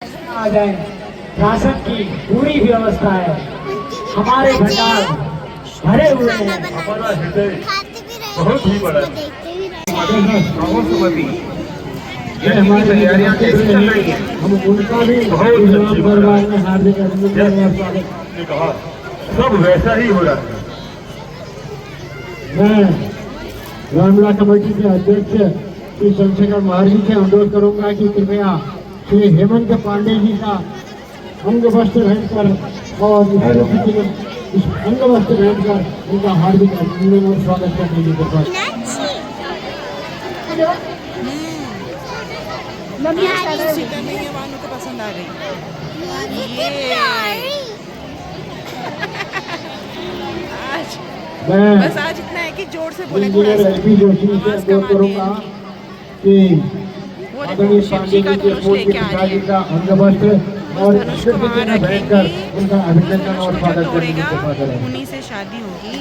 आ जाए। राशन की पूरी व्यवस्था है, हमारे भंडार भरे हुए हैं। हमारा हृदय बहुत ही बड़ा है। ये हमारी तैयारियां कैसी चल रही हैं? हम उनका भी बहुत अच्छी परिवार में हार्दिक अभिनंदन और स्वागत। ने कहा सब वैसा ही हो रहा है। मैं रामला कमेटी के अध्यक्ष श्री चंद्रशेखर महाराज जी से अनुरोध करूंगा कि कृपया श्री हेमंत पांडे जी का अंग वस्त्र पहनकर और इस अंग वस्त्र पहनकर उनका हार्दिक अभिनंदन और स्वागत करने की कृपा। मम्मी चिकन नहीं है, वानू को पसंद आ गई ये आज बस आज इतना है कि जोर से बोले थोड़ा सा एलपी जोशी से अनुरोध करूंगा कि आदरणीय पांडे जी के फूल की पिताजी का अंग वस्त्र और ईश्वर के चिन्ह पहनकर उनका अभिनंदन और स्वागत करने की कृपा करें। उन्हीं से शादी होगी।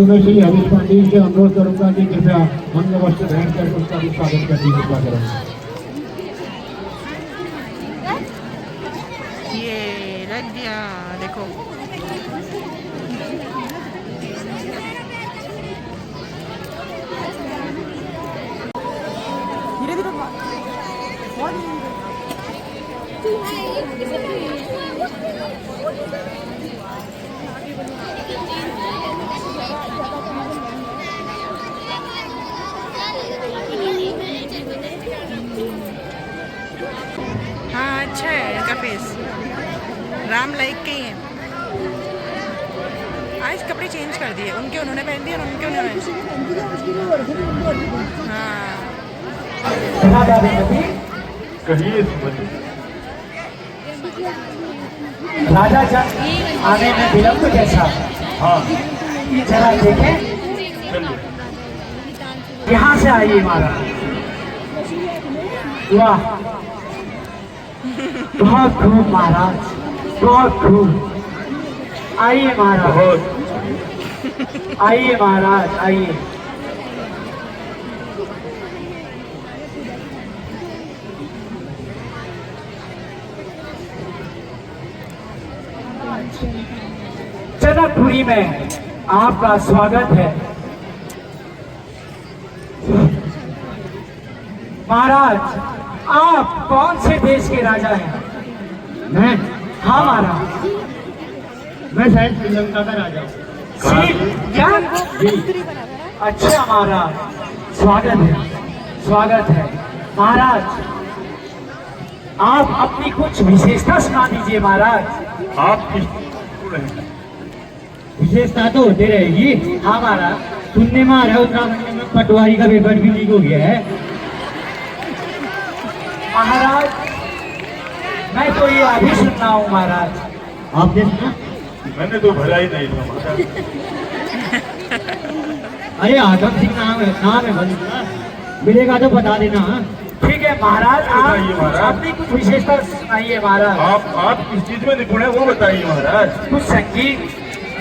मैं श्री हरीश पांडे जी से अनुरोध करूंगा कि कृपया अंग वस्त्र पहनकर उनका भी स्वागत करने की कृपा करें। ये लग गया, देखो धीरे धीरे बहुत हाँ अच्छा है इनका फेस, राम लाइक के ही है। आज कपड़े चेंज कर दिए, उनके उन्होंने पहन दिए और उनके उन्होंने हाँ। कहिए राजा चंद आने में विलंब कैसा? हाँ जरा देखें, चलिए यहाँ से आइए महाराज। वाह, बहुत खूब महाराज, बहुत खूब। आइए महाराज, बहुत आइए महाराज, आइए। जनकपुरी में आपका स्वागत है महाराज। आप कौन से देश के राजा हैं? मैं? हाँ महाराज, मैं शायद श्रीलंका का राजा हूँ। क्या? जी। अच्छा महाराज, स्वागत है, स्वागत है महाराज। आप अपनी कुछ विशेषता सुना दीजिए महाराज। आप किस विशेषता तो होते रहेगी। हाँ महाराज, सुनने में आ रहा है उत्तराखंड में पटवारी का पेपर भी लीक हो गया है महाराज। मैं तो ये अभी सुन रहा हूँ महाराज। आपने सुना? मैंने तो भरा ही नहीं था महाराज। अरे आदम सिंह नाम है बंदा, मिलेगा तो बता देना। ठीक है महाराज, बताइए आप महाराज। अपनी कुछ विशेषता सुनाइए महाराज। आप किस चीज में निपुण है वो बताइए महाराज। कुछ संगीत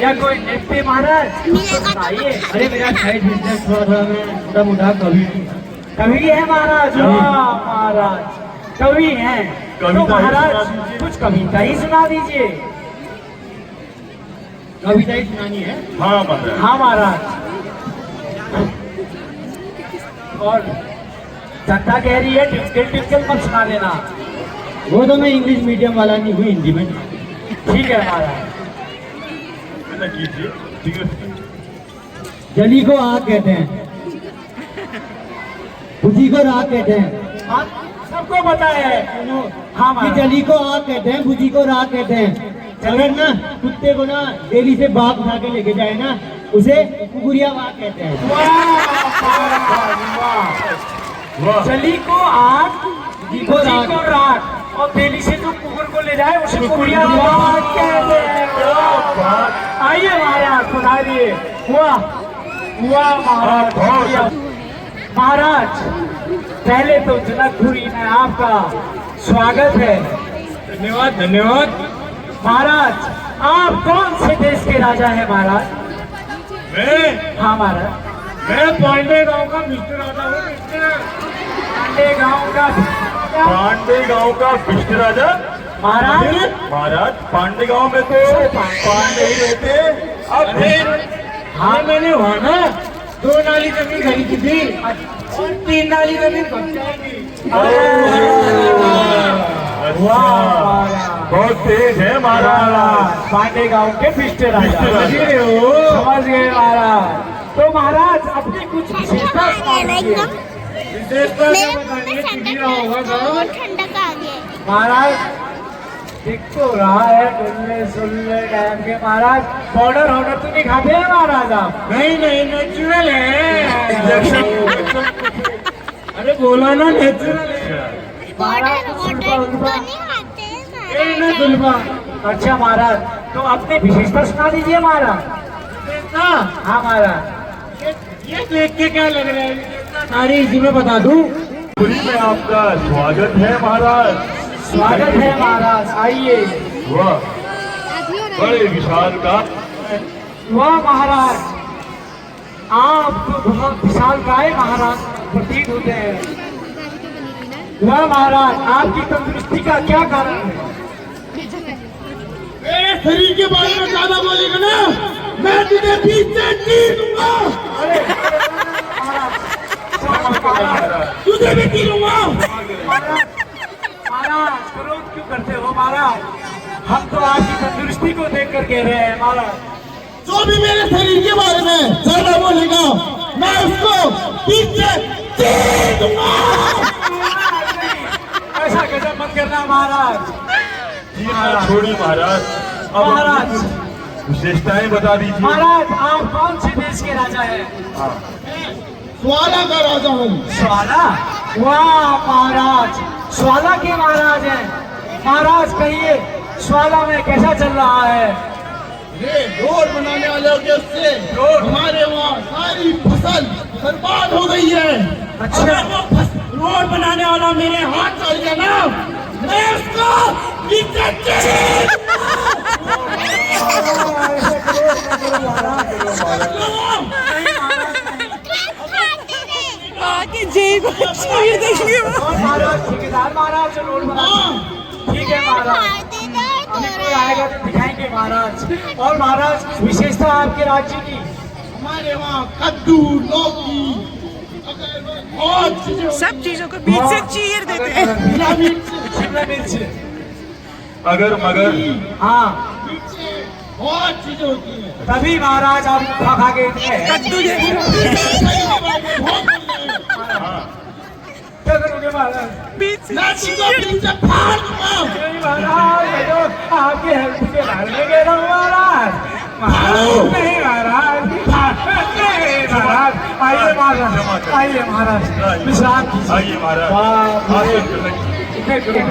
या कोई नृत्य महाराज कुछ तो सुनाइए। अरे मेरा साइड बिजनेस थोड़ा मैं छोटा मोटा कवि है महाराज। वाह महाराज, कवि हैं तो कविता ही महाराज सुना दीजिए। कुछ कविता ही सुना दीजिए। कविता ही सुनानी है? हाँ महाराज। हाँ महाराज। और जनता कह रही है टिपिकल टिपिकल मत सुना देना। वो तो मैं इंग्लिश मीडियम वाला नहीं हूँ, हिंदी में। ठीक है महाराज। ऐसा कीजिए, ठीक है। जली को आग कहते हैं, बुझी को राख कहते हैं। हाँ, सबको पता है। हाँ कि जली को आग कहते हैं, बुझी को राख कहते हैं। अगर ना कुत्ते को ना डेली से बाग उठा के लेके जाए ना, उसे कुकुरिया बाग कहते हैं। वाह जली को आग, बुझी को राख, और डेली से जो कुकुर को ले जाए उसे कुकुरिया बाग कहते हैं। आइए महाराज, सुनाइए। वाह वाह महाराज, महाराज पहले तो जनकपुरी में आपका स्वागत है। धन्यवाद धन्यवाद महाराज। आप कौन से देश के राजा हैं महाराज? मैं हाँ महाराज। मैं पांडे गांव का मिस्टर राजा हूँ। पांडे गांव का क्या पांडे गांव का पिष्ट राजा महाराज महाराज पांडे गांव में तो पांडे ही रहते। अब हाँ मैंने वहाँ ना 2 नाली जमीन खरीदी थी और 3 नाली जमीन बच जाएगी। अच्छा, बहुत तेज है महाराज। महाराज पांडे गांव के पिष्ट राजा पिष्ट राजा। समझ रहे हो? समझ गए महाराज। तो महाराज अपनी कुछ विशेषता सुना दीजिए। विशेषता मेरे क्या मुंह बतानी में है? ठंडक किसी का होगा ना? ठंडक आ गई। महाराज दिख तो रहा है डुल्ले सुल्ले टाइम के महाराज। पाउडर ऑर्डर तो नहीं खाते हैं महाराज आप? नहीं नहीं नेचुरल है। अरे बोला ना नेचुरल है महाराज। वाटर सुल्फा तो उल्फा नहीं खाते हैं ए ना सुल्फा। अच्छा महाराज तो अपने विशेषता सुना दीजिए महाराज। हाँ महाराज ये देख के क्या लग रहा है सारी इसी में बता दूं। पुरी में आपका स्वागत है महाराज। स्वागत है महाराज आइए। वाह, बड़े विशाल का। वाह महाराज आप तो बहुत विशाल काय महाराज प्रतीत होते हैं। वाह महाराज आपकी तंदुरुस्ती का क्या कारण है? मेरे शरीर के बारे में ज्यादा बोलेगा ना मैं तुझे बीच से चीर दूंगा। अरे महाराज तुझे भी चीरूंगा। महाराज क्रोध क्यों करते हो महाराज? हम तो आपकी तंदुरुस्ती को देख कर कह रहे हैं महाराज। जो भी मेरे शरीर के बारे में ज्यादा बोलेगा मैं उसको बीच से चीर दूंगा। ऐसा गजब मत करना महाराज। चीरना छोड़िए महाराज। अब महाराज। अपनी विशेषताएं बता दीजिए। महाराज आप कौन से देश के राजा हैं? हाँ, स्वाला का राजा हूँ। स्वाला। वाह महाराज स्वाला के महाराज हैं। महाराज कहिए स्वाला में कैसा चल रहा है? ये रोड बनाने वालों के उससे हमारे वहाँ सारी फसल बर्बाद हो गई है। अच्छा। अगर वो रोड बनाने वाला मेरे हाथ चल गया ना मैं उसको बीच से चीर आगे जय को चीर देंगे। और महाराज ठेकेदार महाराज जो रोड बना ठीक है महाराज हमें कोई आएगा तो दिखाएंगे महाराज। और महाराज कुछ विशेषता आपके राज्य की? हमारे वहाँ कद्दू लौकी बहुत चीजें सब चीजों को बीच से चीर देते हैं। शिमला मिर्च। अगर मगर हाँ बहुत चीजें होती हैं। तभी महाराज आप खा खा के इतने हैं। कद्दू जैसे क्या करोगे महाराज? बीच से मैं तुझको चीर बीच से फाड़ दूंगा। नहीं महाराज मैं तो आपके हेल्प के बारे में कह रहा हूँ महाराज। महाराज नहीं महाराज नहीं महाराज। आइए महाराज आइए महाराज विश्राम कीजिए। आइए महाराज। वाह, आसन रखिए।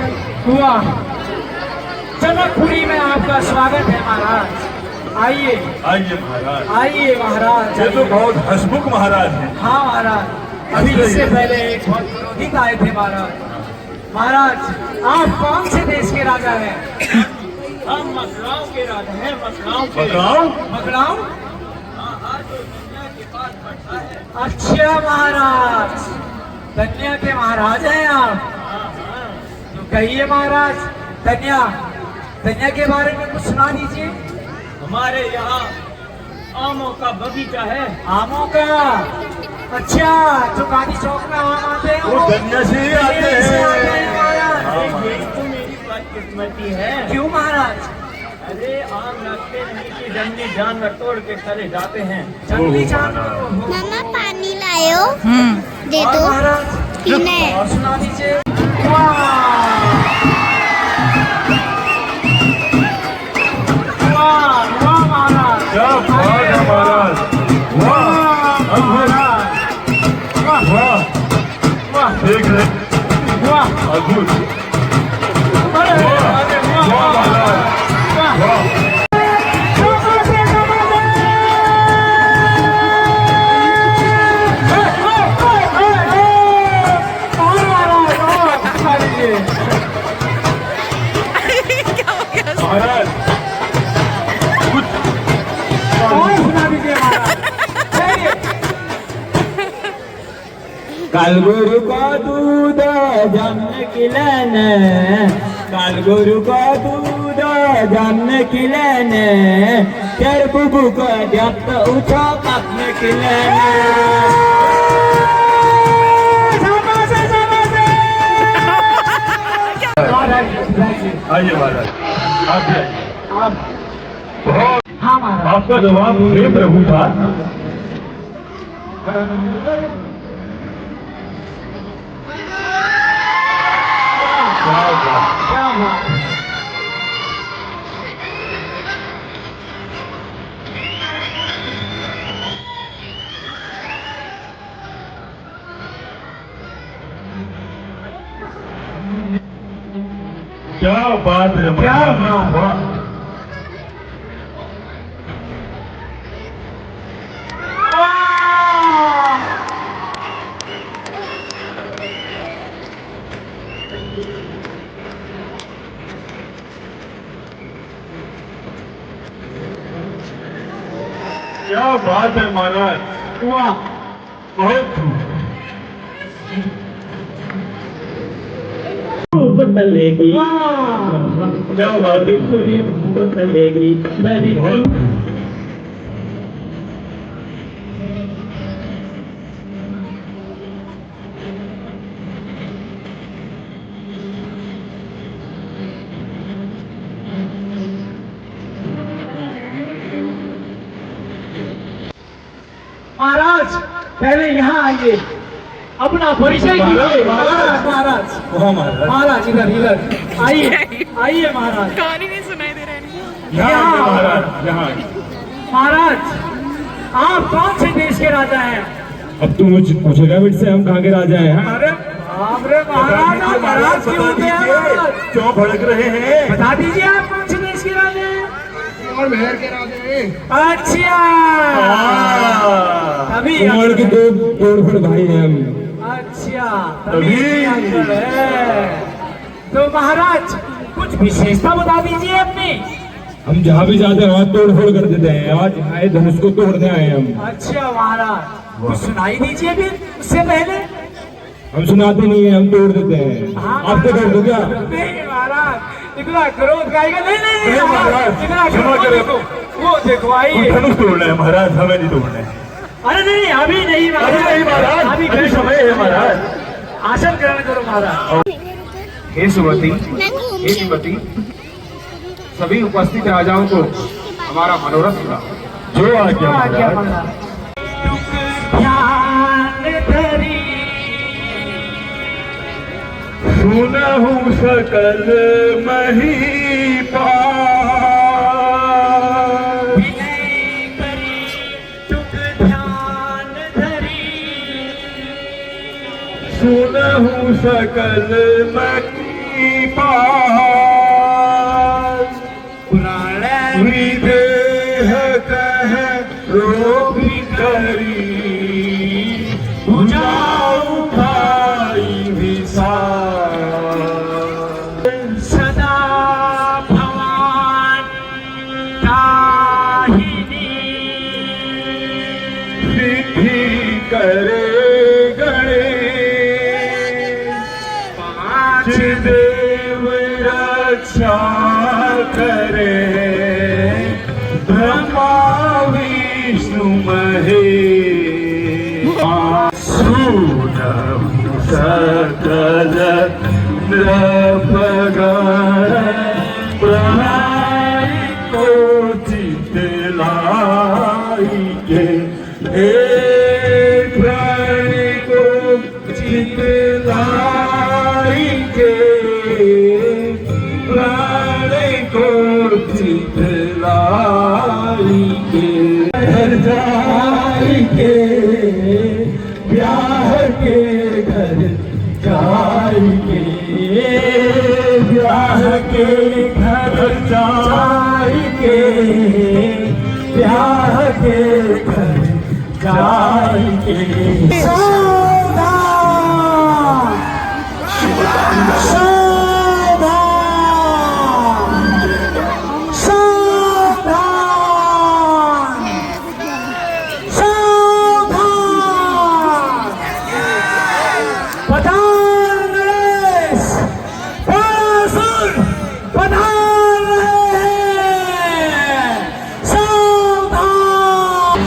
हुआ जनकपुरी में आपका स्वागत है महाराज। आइए आइए महाराज। आइए महाराज। ये तो बहुत हंसमुख महाराज है। हाँ महाराज अभी इससे पहले एक बहुत पुरोहित आए थे महाराज। महाराज आप कौन से देश के राजा हैं? हम मकराव के राजा हैं। मकराव के। मकराव? मकराव? अच्छा महाराज कन्या के महाराज हैं आप। तो कहिए महाराज कन्या कन्या के बारे में कुछ सुना दीजिए। हमारे यहाँ आमों का बगीचा है। आमों का? अच्छा जो गांधी चौक में आम आते हैं वो गन्या से ही आते गन्या से आते हैं हैं। महाराज। यही तो मेरी बदकिस्मती है। क्यों महाराज? अरे आम लगते नहीं कि जंगली जानवर तोड़ के चले जाते हैं। जंगली जानवर को हो। मामा पानी लायो दे और दो महाराज पीना है। और सुना दीजिए। वाह वाह वाह महाराज क्या बात है महाराज। वाह महाराज वाह वाह, वाह देख ले वाह अद्भुत। अरे अरे वाह वाह महाराज। वाह वाह, महाराज कुछ काल गुरु को दूध जन्म खिलाने, काल गुरु को दूध जन्म खिलाने, तेरे बुबू को जब उठो अपने खिलाने। आइए महाराज, आप भी आइए। हाँ महाराज, आपका जवाब हे प्रभु था। क्या बात। क्या बात है, क्या महाराज। बात। क्या बात है महाराज, वाह, बहुत बदलेगी, क्या बात है। बदलेगी मेरी। महाराज पहले यहाँ आइए, अपना परिचय कीजिए। महाराज महाराज वहाँ महाराज, महाराज इधर इधर आइए, आइए महाराज। कहानी नहीं सुनाई दे रहा है। यहाँ आइए महाराज, यहाँ आइए। महाराज आप कौन से देश के राजा हैं? अब तू मुझे पूछेगा मुझसे हम कहाँ के राजा हैं? अरे बाप रे महाराज, आप नाराज क्यों होते हैं महाराज? क्यों भड़क रहे हैं? बता दीजिए आप कौन से देश के राजा हैं? और मेहर के राजे अच्छा, तभी कुमार के दो तोड़ भाई हैं हम। अच्छा तभी अंकल है। तो महाराज कुछ विशेषता बता दीजिए अपनी। हम जहाँ भी जाते हैं वहाँ तोड़ फोड़ कर देते हैं। आज आए धनुष को तोड़ने आए हम। अच्छा महाराज कुछ सुनाई दीजिए फिर, उससे पहले। हम सुनाते नहीं है, हम तोड़ देते हैं। आप तो कर दो क्या? नहीं महाराज, इतना क्रोध गाएगा। नहीं नहीं नहीं, महाराज, इतना क्षमा क्रोध करें। देखो, वो देखो आइए। धनुष तोड़ना है महाराज, हमें नहीं तोड़ना है। अरे नहीं अभी नहीं महाराज, अभी नहीं महाराज, अभी अभी समय है महाराज। आसन ग्रहण करो महाराज। हे सुमति, मैं घूम हे श्रीमती, सभी उपस्थित राजाओं को हमारा मनोरथ सुना। जो आज्ञा आज्ञा महाराज। महाराज। ध्यान धरी सुनहु सकल महीपाल, विनय करी तुक ध्यान धरी, सुनहु सकल महीपाल, पुराण विदेह कह रोपी करी, बुझाऊ भाई विशाल, सदा भवान दाहिनी, सिद्धि करे गणेश, पांच देव रक्षा करे, ब्रह्मा विष्णु महेश, सुनहु सकल नृपगण, प्रहरी को चित लाइके, एक प्राणी को चित लाइके, प्राणी को चित लाइके, घर जाइके, ब्याह के घर जाइके, ब्याह के घर जाइके, ब्याह के घर जाइके। पधार रहे हैं। सावधान।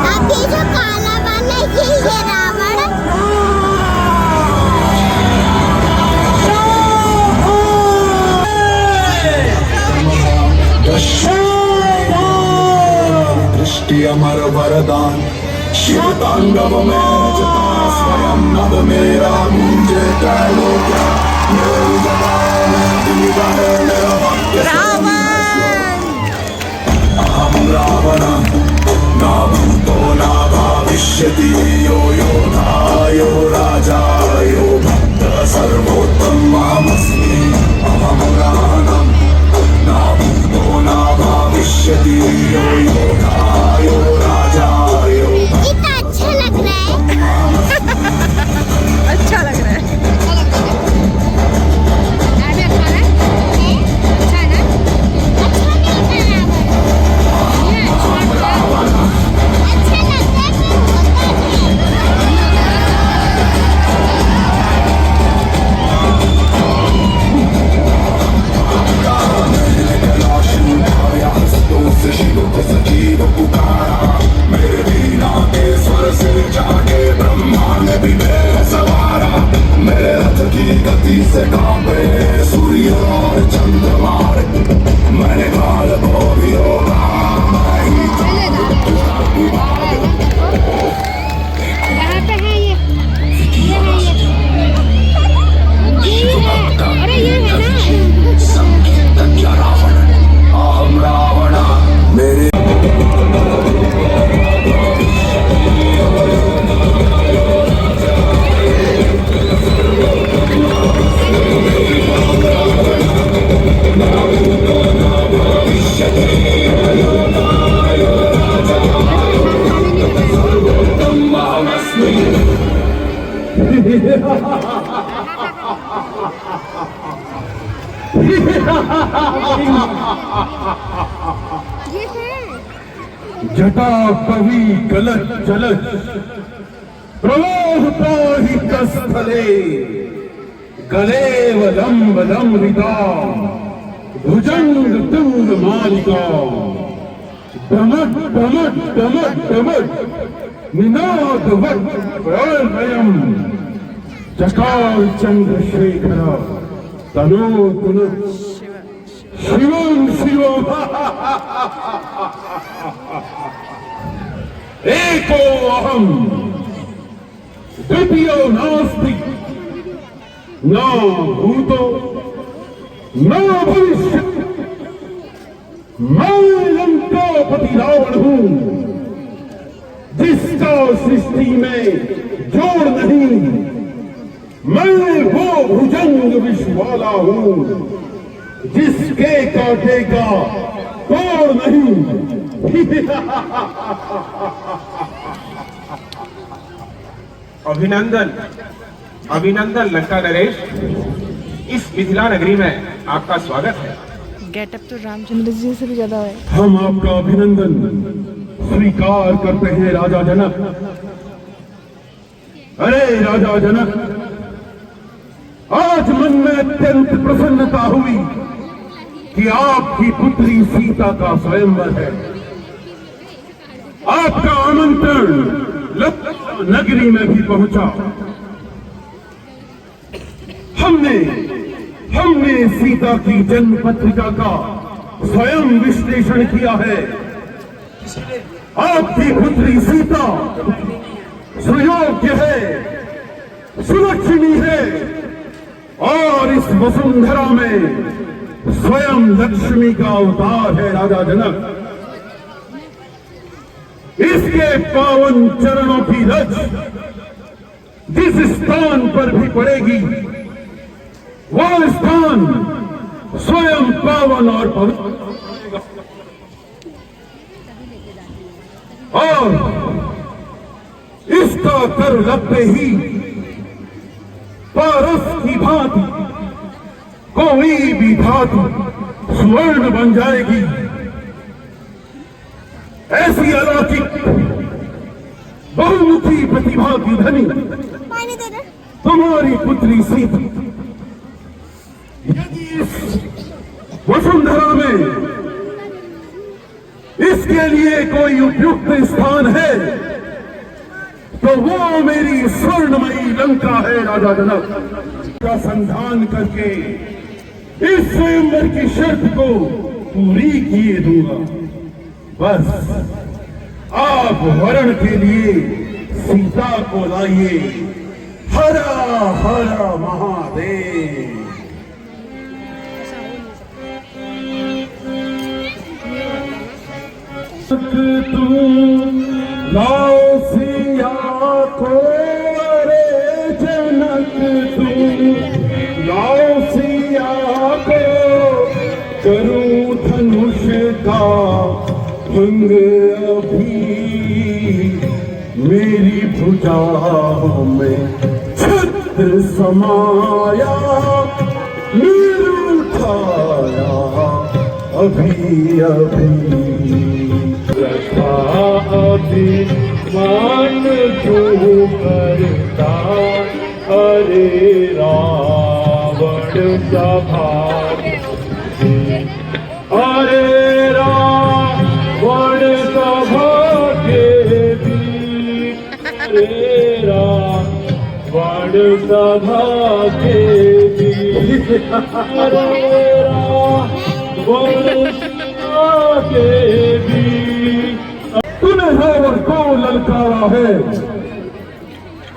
अब ये जो काला वाला ये रावण दृष्टि अमर वरदान शिव तांडव में जता स्वयं नभ मेरा मुझे कहो क्या मेरी जबान दीदा है मेरा वाक्य अहम रावण ना भूतो ना भविष्यति यो योधा यो राजा यो भक्त सर्वोत्तम अहमस्मि अहम रावणं ना भूतो ना भविष्यति यो योधा यो राजा यो कितना अच्छा लग रहा है। अच्छा लग रहा है। अच्छा नहीं था रावण। ये अच्छा लगता है पर होता से शिव को सजीव पुकारा मेरे वीणा के स्वर से जागे ब्रह्मांड भी मैं सवारा मेरे रथ की गति से कांपे सूर्य और चंद्रमा मैंने काल को भी होगा मैं ही यहाँ पे है ये है अरे ये है ना संगीत क्या रावण अहम रावण मेरे ये है जटा कवि गलत जलज प्रवाह पाहि कस्थले गलेव लंब लंबिता भुजंग तुंग मालिका डमक डमक डमक डमक निनाद वट प्रलयम चकार चंद्रशेखर तनो तुन शिवम शिवम एको अहम द्वितीयो नास्ति न भूतो न भविष्य मैं लंकापति रावण हूं जिसका सृष्टि में जोड़ नहीं मैं वो भुजंग विष वाला हूं जिसके कांटे का तोड़ नहीं अभिनंदन अभिनंदन लंका नरेश। इस मिथिला नगरी में आपका स्वागत है। गेटअप तो रामचंद्र जी से भी ज्यादा है। हम आपका अभिनंदन स्वीकार करते हैं राजा जनक। अरे राजा जनक, आज मन में अत्यंत प्रसन्नता हुई कि आपकी पुत्री सीता का स्वयंवर है। आपका आमंत्रण लंका नगरी में भी पहुंचा। हमने सीता की जन्म पत्रिका का स्वयं विश्लेषण किया है। आपकी पुत्री सीता सुयोग्य है, सुलक्षणी है और इस वसुंधरा में स्वयं लक्ष्मी का अवतार है। राजा जनक, इसके पावन चरणों की रज जिस स्थान पर भी पड़ेगी वह स्थान स्वयं पावन और पवित्र, और इसका कर लगते ही पारस की भांति कोई भी धातु स्वर्ण बन जाएगी। ऐसी अलौकिक बहुमुखी प्रतिभा की धनी पानी दे दे। तुम्हारी पुत्री सीता यदि इस वसुंधरा में इसके लिए कोई उपयुक्त स्थान है तो वो मेरी स्वर्णमयी लंका है। राजा जनक का संधान करके इस स्वयंवर की शर्त को पूरी किए दूंगा। बस आप वरण के लिए सीता को लाइए। हरा हरा महादेव। तू लाओ सिया को रे जनक, तू लाओ सिया को करूं धनुष का भंग अभी। मेरी भुजाओं में छत्र समाया नीर उठाया अभी अभी। अभिमान जो करता अरे रावण सभाग, अरे रावण सभागे भी, अरे रावण सभागे भी, अरे रावण सभागे भी। तूने रावण को ललकारा है,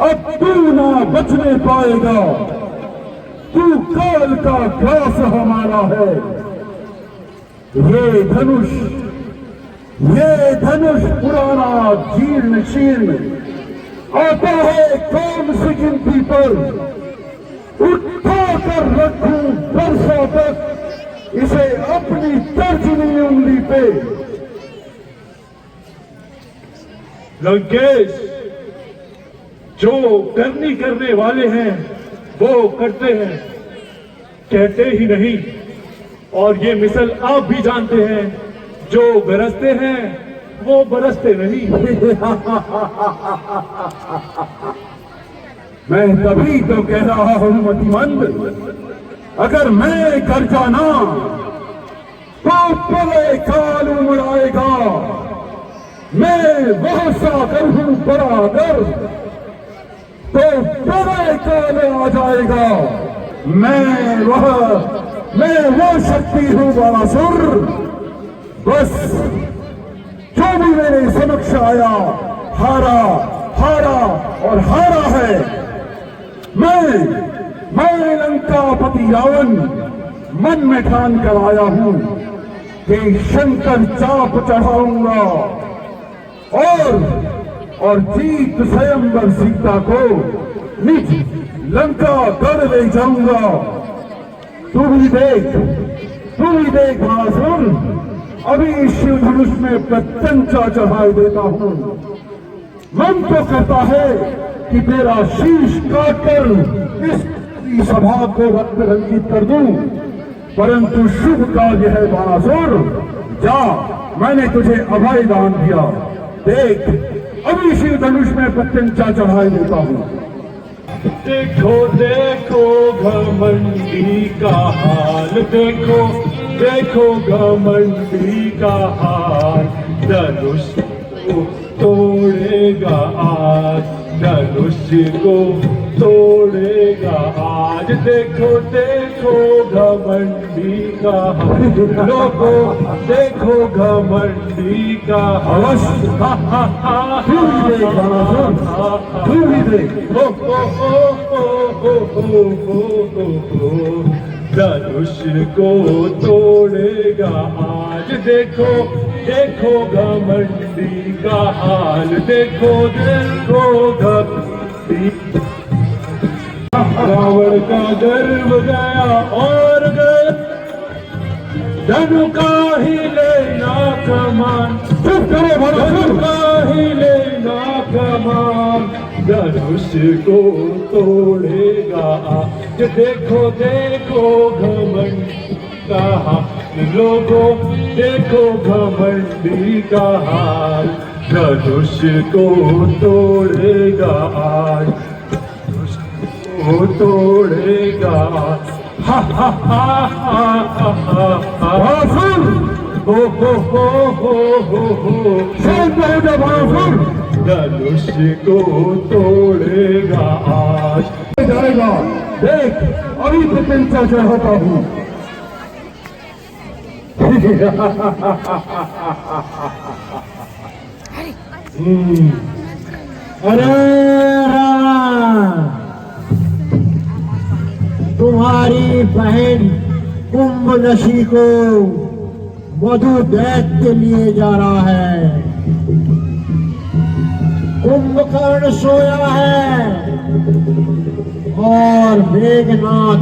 अब तू ना बचने पाएगा। तू काल का ग्रास हमारा है। ये धनुष पुराना जीर्ण शीर्ण आता है कौन सी गिनती पर। उठा कर रखूं बरसों तक इसे अपनी तर्जनी उंगली पे। लंकेश, जो करने वाले हैं वो करते हैं, कहते ही नहीं। और ये मिसल आप भी जानते हैं, जो गरजते हैं वो बरसते नहीं। मैं तभी तो कह रहा हूं मतिमंद, अगर मैं कर जाना तो प्रलय काल उमड़ाएगा। मैं वह सागर हूं बराबर तो प्रलय काल आ जाएगा। मैं वो शक्ति हूं बाणासुर। बस जो भी मेरे समक्ष आया हारा और हारा है। मैं लंकापति रावण मन में ठान कर आया हूं कि शंकर चाप चढ़ाऊंगा और जीत स्वयंवर सीता को निज लंका कर ले जाऊंगा। तू भी देख महासुर, अभी शिव धनुष में प्रत्यंचा चढ़ाई देता हूं। मन तो कहता है कि तेरा शीश काटकर इस सभा को रक्त रंजित कर दूं, परंतु शुभ कार्य है बाणासुर। जा, मैंने तुझे अभय दान दिया। देख, अभी शिव धनुष में प्रत्यंचा चढ़ाई देता हूं। देखो देखो घमंडी का हाल, देखो घमंडी का हाल। धनुष को तोड़ेगा आज, धनुष को तोड़ेगा आज। देखो घमंडी का हाल, लोगो देखो घमंडी का हाल। तू भी देख। धनुष को तोड़ेगा आज। देखो घमंडी का हाल देखो देखो घमंडी। रावण का गर्व गया और गया, धनु का ही लेना कमान, धनु का ही लेना कमान, धनुष को तोड़ेगा आज देखो देखो घमंडी का हाल, लोगों देखो घमंडी का हाल, धनुष को तोड़ेगा आज, धनुष को तोड़ेगा। हा हा हा हा हा हा हा, सुन हो हो हो हो हो हो, सुन धनुष को तोड़ेगा आज जाएगा। देख अभी तो चिंता से होता हूँ। अरे रावण, तुम्हारी बहन कुंभनशी को मधु दैत्य लिए जा रहा है। कुंभकर्ण सोया है और मेघनाथ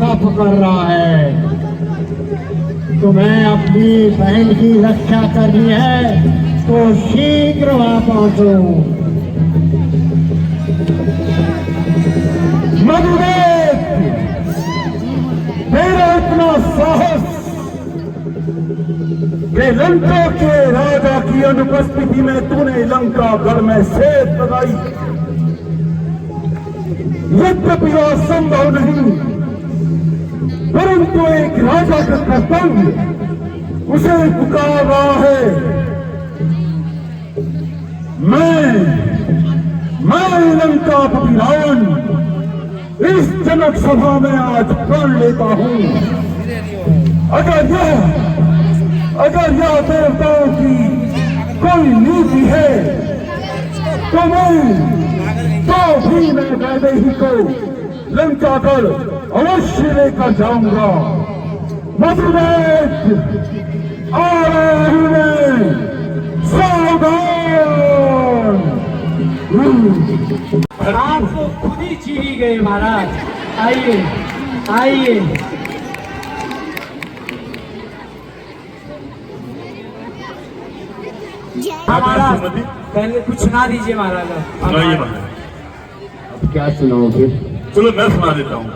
तप कर रहा है। तुम्हें अपनी बहन की रक्षा करनी है तो शीघ्र वहां पहुंचो। मधुदैत्य, मेरा इतना साहस कि लंका के राजा की अनुपस्थिति में तूने लंका गढ़ में सेध लगाई। यद्यपि असंभव नहीं, परंतु एक राजा का कर्तव्य उसे पुकार रहा है। मैं लंकापति रावण इस जनक सभा में आज प्रण लेता हूं। अगर यह देवताओं की कोई नीति है तो भी मैं वैदेही को लंका कर अवश्य लेकर जाऊंगा। मधुदैत्य आ रहे हैं, सावधान। आपको खुद ही चीरी गए महाराज। आइए आइए। महाराज पहले कुछ सुना दीजिए महाराज। सुनाइए महाराज। अब क्या सुनाओगे? चलो मैं सुना देता हूँ।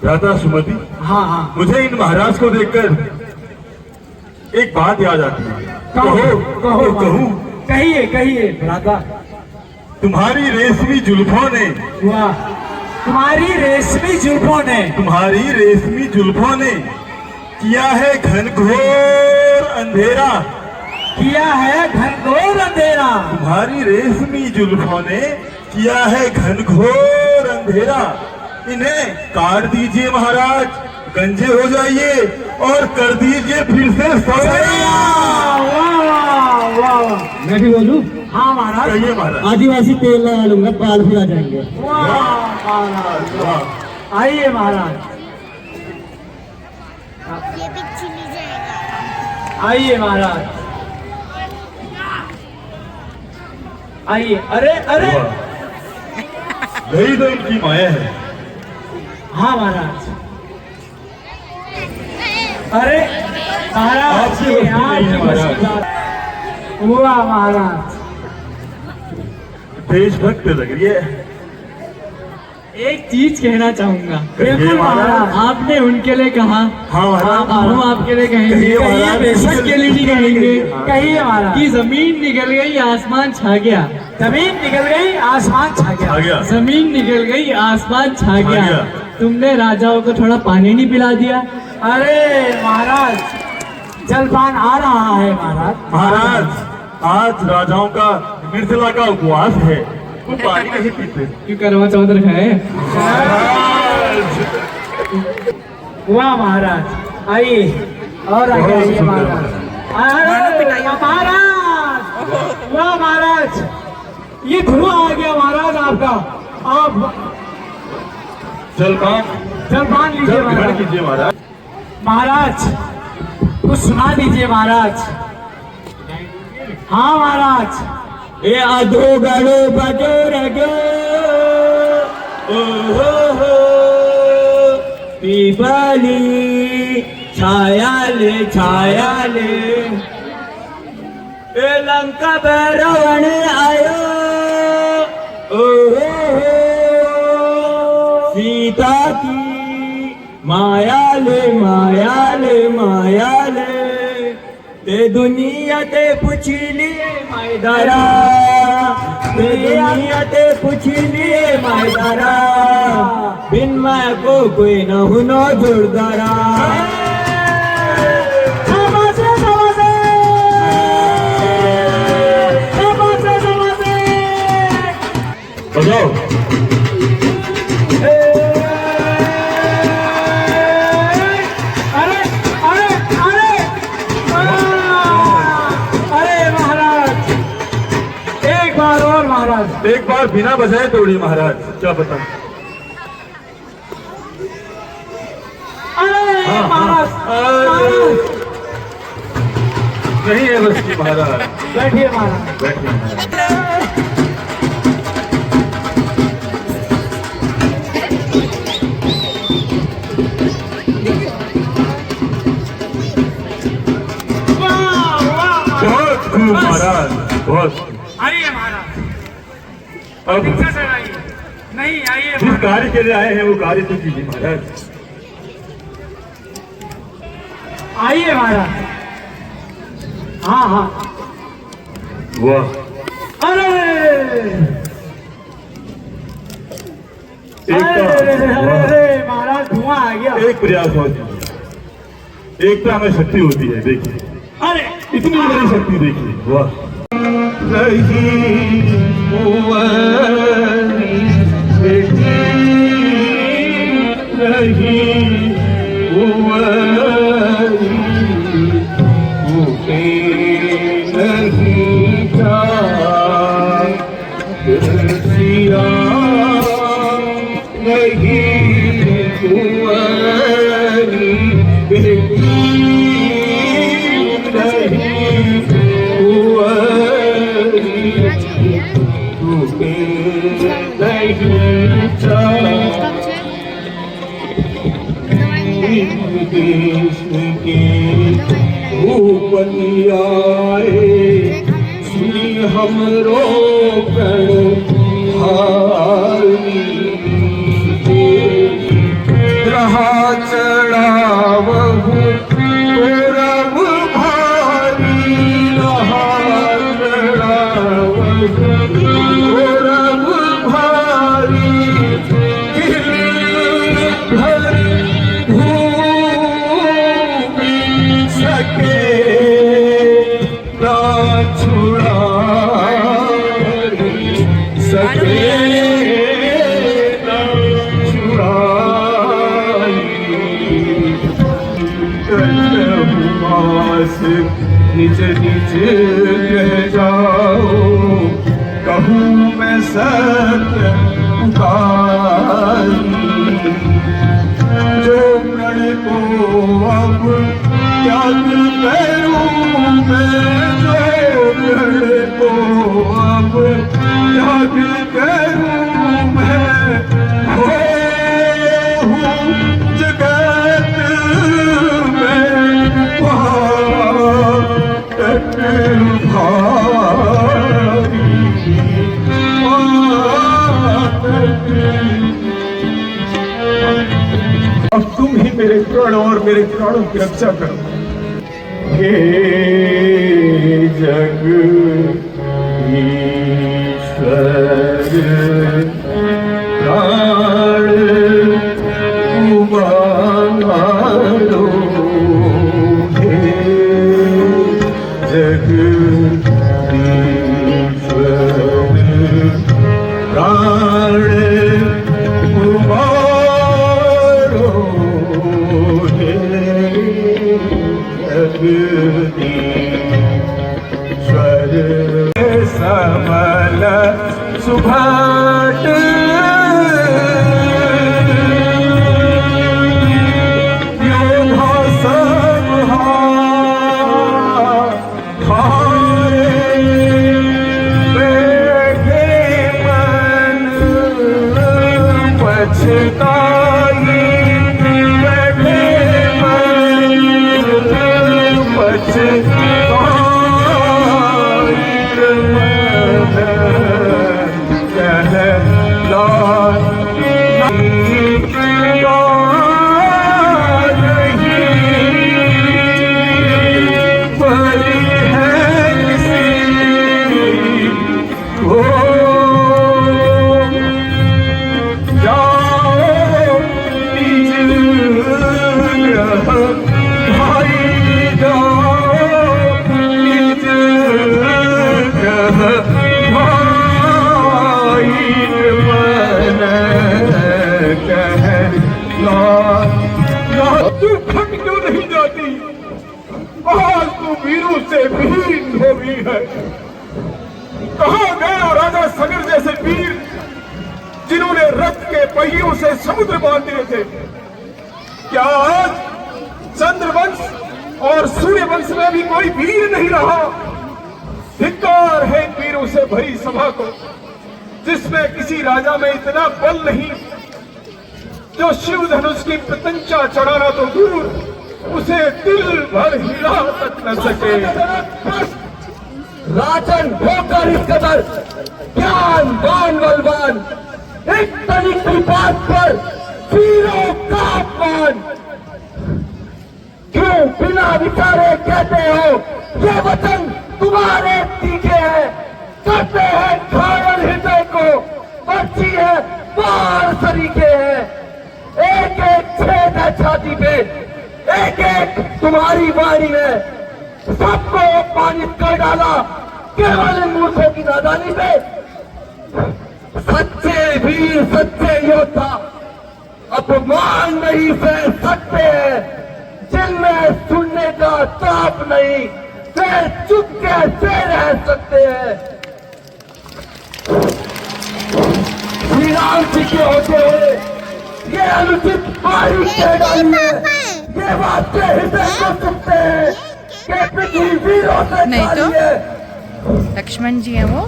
राधा सुमति, हाँ हाँ, मुझे इन महाराज को देखकर एक बात याद आती है। कहूँ कहिए कहिए राधा। तुम्हारी रेशमी जुल्फों ने, वाह, तुम्हारी रेशमी जुल्फों ने, तुम्हारी रेशमी जुल्फों ने किया है घनघोर अंधेरा, किया है घनघोर अंधेरा। तुम्हारी रेशमी जुल्फों ने किया है घनघोर अंधेरा। इन्हें काट दीजिए महाराज, गंजे हो जाइए और कर दीजिए फिर से सवेरा। वाह वाह। मैं भी बोलूं? हाँ महाराज। कहिए महाराज। आदिवासी तेल लगा लूंगा, बाल फिर आ जाएंगे। वाह महाराज। आइए महाराज, ये भी छिली जाएगा। आइए महाराज, आइए। अरे अरे, यही तो इनकी माया है। हाँ महाराज। अरे महाराज, आपसे वस्तु नहीं है महाराज। वाह महाराज, देशभक्त लग रही है। एक चीज कहना चाहूंगा। बिल्कुल महाराज। आपने उनके लिए कहा, हाँ महाराज। हम आपके लिए कहेंगे, कहिए महाराज। बेशक के लिए नहीं कहेंगे कहिए महाराज। कि जमीन निकल गई आसमान छा गया, जमीन निकल गई आसमान छा आ गया। गया। जमीन निकल गई आसमान छा गया। गया। तुमने राजाओं को थोड़ा पानी नहीं पिला दिया? अरे महाराज, जलपान आ रहा है महाराज। महाराज, आज राजाओं का निर्जला का उपवास है, वो पानी नहीं पीते। क्यों करवा चौथ रखा है? वाह महाराज, आइए और आगे आइए महाराज। अरे महाराज, वाह महाराज, ये धुआं आ गया महाराज आपका। आप जलपान लीजिए ग्रहण महाराज। कीजिए महाराज। महाराज कुछ सुना दीजिए महाराज। हाँ महाराज, ए आधो गड़ो बजोर गो ओ हो पीपली छायाले ए लंका भैरवण आयो ओ हो सीता की मायाले ते दुनिया ते पूछी लिए मैदारा ते दुनिया ते पूछी लिए मैदारा बिन मैं को कोई न हुनो जोरदारा बजाओ एक बार बिना बजाए तोड़ी महाराज, क्या पता। नहीं है बस की महाराज। बैठिए महाराज, बैठिए। बहुत खूब महाराज, बहुत। आइए महाराज, अब नहीं आइए जिस कार्य के लिए आए हैं वो कार्य तो कीजिए महाराज। आइए महाराज। हाँ वाह, अरे महाराज धुआं आ गया। एक प्रयास और कीजिए। एकता में शक्ति होती है, देखिए। अरे इतनी बड़ी शक्ति देखिए, वाह। देश के भूपनियाए सुनी हमरो प्रण भारी रहा चढ़ावहु गौरव भारी रहा चढ़ावहु गौरव भारी निज निज कह जाओ कहूँ मैं सत्य पुकारी जो प्रण को अब त्याग करूँ मैं जो प्रण को अब त्याग करूँ मैं हूँ जगत में अब तुम ही मेरे प्राण और मेरे प्राणों की रक्षा करो। हे जग ईश्वर प्राण उबारो जग ईश्वर प्राण उबारो जगदीश्वर समल सुभाट Hey! पछताई बैठे तू थक क्यों नहीं जाती? आज तू वीरों से भीन हो गई है। कहाँ गया राजा सगर जैसे वीर जिन्होंने रथ के पहियों से समुद्र बांध दिए थे? क्या आज चंद्रवंश और सूर्यवंश में भी कोई वीर नहीं रहा? धिक्कार है इन वीरों से भरी सभा को, जिसमें किसी राजा में इतना बल नहीं जो शिव धनुष की प्रत्यंचा चढ़ाना तो दूर, उसे दिल भर हिला तक न सके। राजन होकर इस कदर ज्ञानवान बलवान, एक तनिक की बात पर वीरों का अपमान। क्यों बिना विचारे कहते हो ये वचन तुम्हारे तीखे हैं? करते हैं घायल हृदय को, बच्ची है बार सरीखे हैं। एक एक छेद है छाती पे, एक एक तुम्हारी वाणी में सबको अपमानित कर डाला केवल इन मूर्खों की नादानी पे। सच्चे वीर सच्चे योद्धा अपमान नहीं सह सकते हैं, जिनमें सुनने का ताप नहीं वे चुप कैसे रह सकते हैं। श्री राम जी के होते हुए ये अनुचित बारिश कह डाली है। ये बात के हृदय को सुनते हैं कि पृथ्वी वीरों से नहीं तो? खाली है। लक्ष्मण जी हैं वो।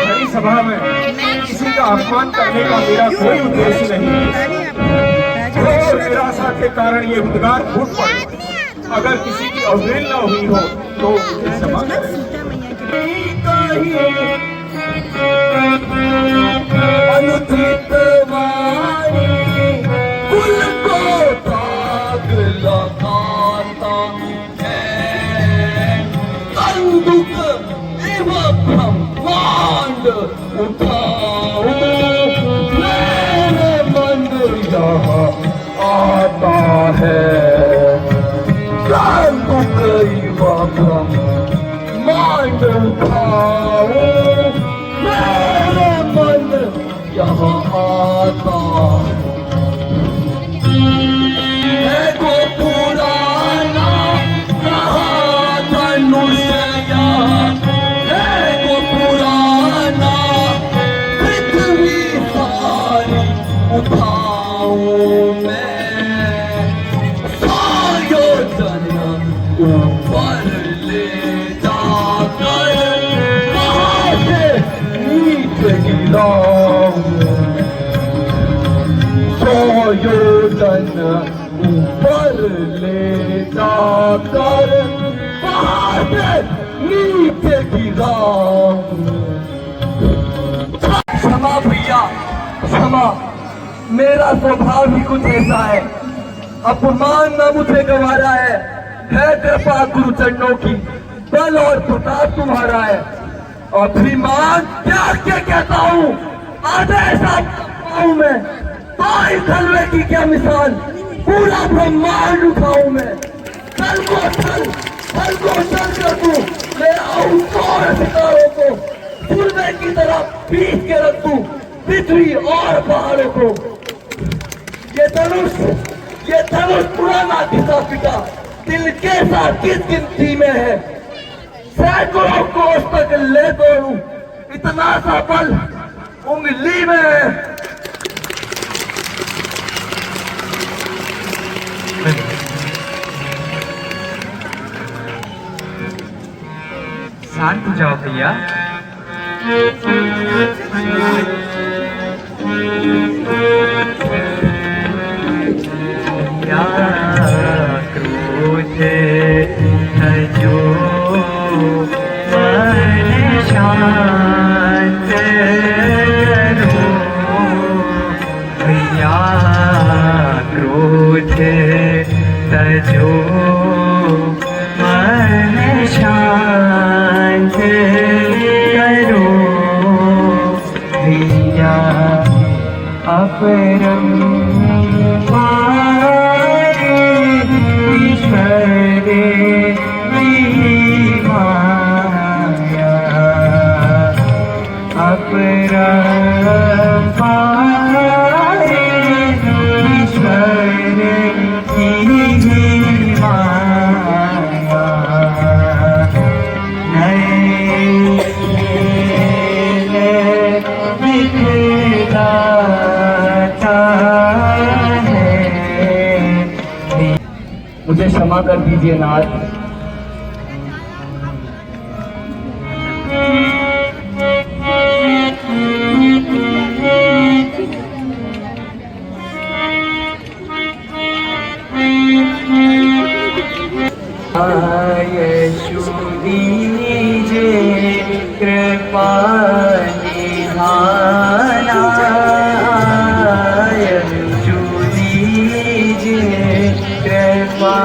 बड़ी सभा में किसी का अपमान करने का मेरा कोई उद्देश्य नहीं है। घोर निराशा के कारण ये उद्गार फूट पड़े। अगर किसी की अवहेलना हुई हो तो मुझे क्षमा करें। अनुचित वाणी कुल को दाग लगाता है, कंदुक एवं ब्रह्मांड उठाओ मेरे मन यहाँ आता है। कंदुक एवं ब्रह्मांड उठाओ मेरे मन यहाँ आता है। को पुराना कहा धनुष है, को पुराना पृथ्वी सारी उठाऊं मैं। सायोजन ऊपर ले जाकर वहाँ से नीचे गिराऊं। सायोजन ऊपर ले जाकर वहाँ से नीचे गिराऊं। क्षमा भैया क्षमा, मेरा स्वभाव ही कुछ ऐसा है। अपमान न मुझे गंवारा है कृपा गुरु चरणों की, बल और प्रताप तुम्हारा है। अभिमान क्या क्या कहता हूँ, आदेश हूँ मैं। पाई खलवे की क्या मिसाल, पूरा ब्रह्मांड उठाऊं मैं। कल को चल कर दूं, ले आऊं और सितारों को सूर्य की तरह पीस के रख दूं पृथ्वी और पहाड़ों को। ये धनुष पुराना घिसा पिटा दिल के साथ किस गिनती में है। सैकड़ों कोस तक ले दौड़ूं, इतना सा बल उंगली में है। शांत हो जाओ भैया। या क्रोध जो मन शांत करो भैया, क्रोध तजो मन शांत करो भैया, अपरम ईश्वर की माया, अपरम ईश्वर की माया, मुझे क्षमा कर दीजिए नाथ। यशु दीजे कृपा निधाना, यशु दीजे कृपा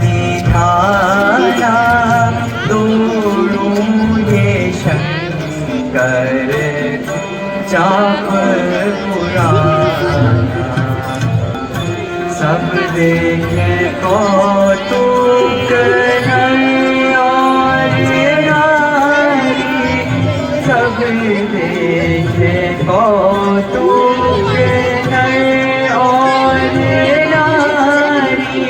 निधाना, दोनों ये शंकर चाप पुराना, सब देखे कौतुक नर और नारी, सब देखे कौतुक नर और नारी,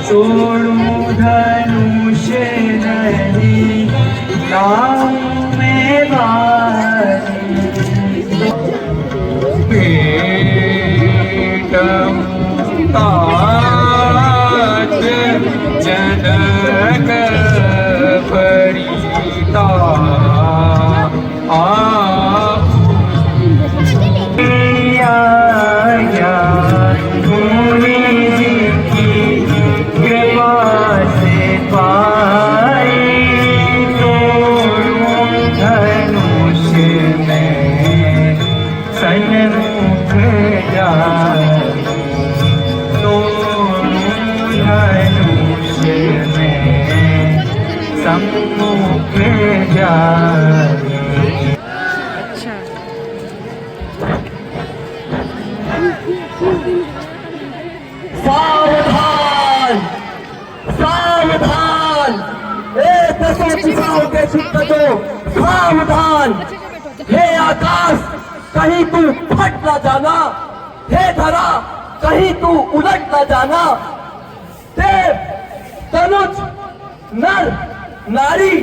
सोनू धनुष नहीं नाम में भारी, ताज जनक परिता आया मुनि जी की कृपा से पाई, दोनों धनुष में सन्मुख जाए, सम्मुख जाए। सावधान सावधान, एक दिशाओं के चित्तों सावधान, हे आकाश कहीं तू फट न जाना, हे धरा कहीं तू उलट न जाना, देव तनुज नर नारी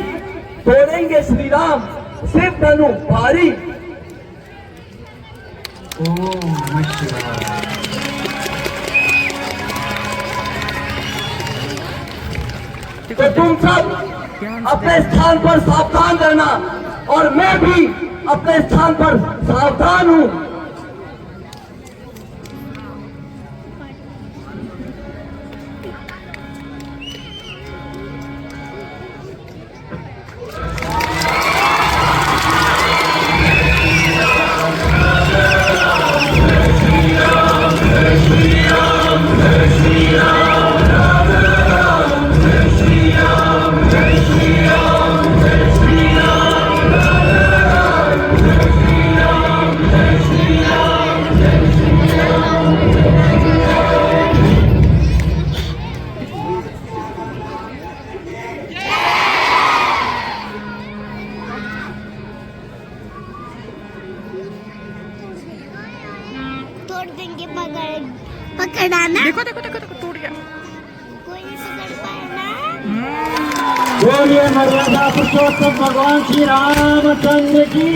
तोड़ेंगे श्री राम शिव धनु भारी। ओम शिवाय। तो तुम सब अपने स्थान पर सावधान रहना और मैं भी अपने स्थान पर सावधान हूँ। तोड़ देंगे, पकड़ाना। देखो देखो देखो देखो टूट गया। कोई नहीं पकड़ पाया ना। बोलिए मर्यादा पुरुषोत्तम भगवान श्री रामचंद्र की।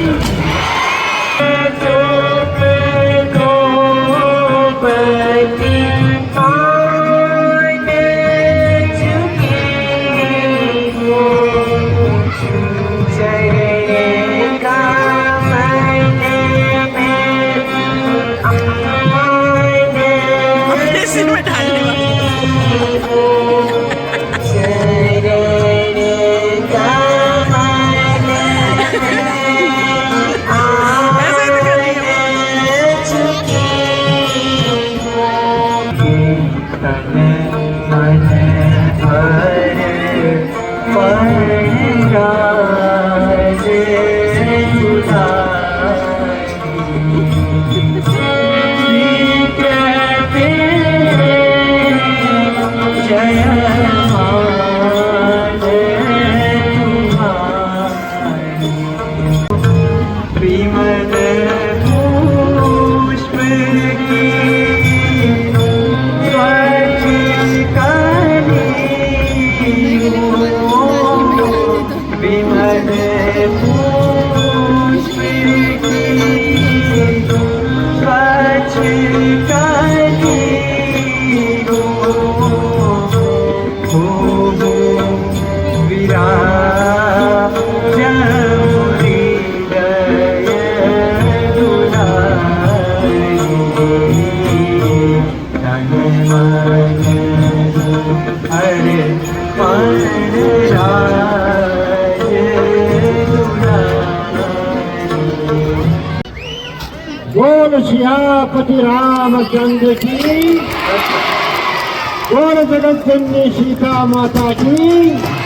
डालने वाली ऐसे ही तो कर रही है। बोल सियापति रामचंद्र की, बोल जगत जननी सीता माता की।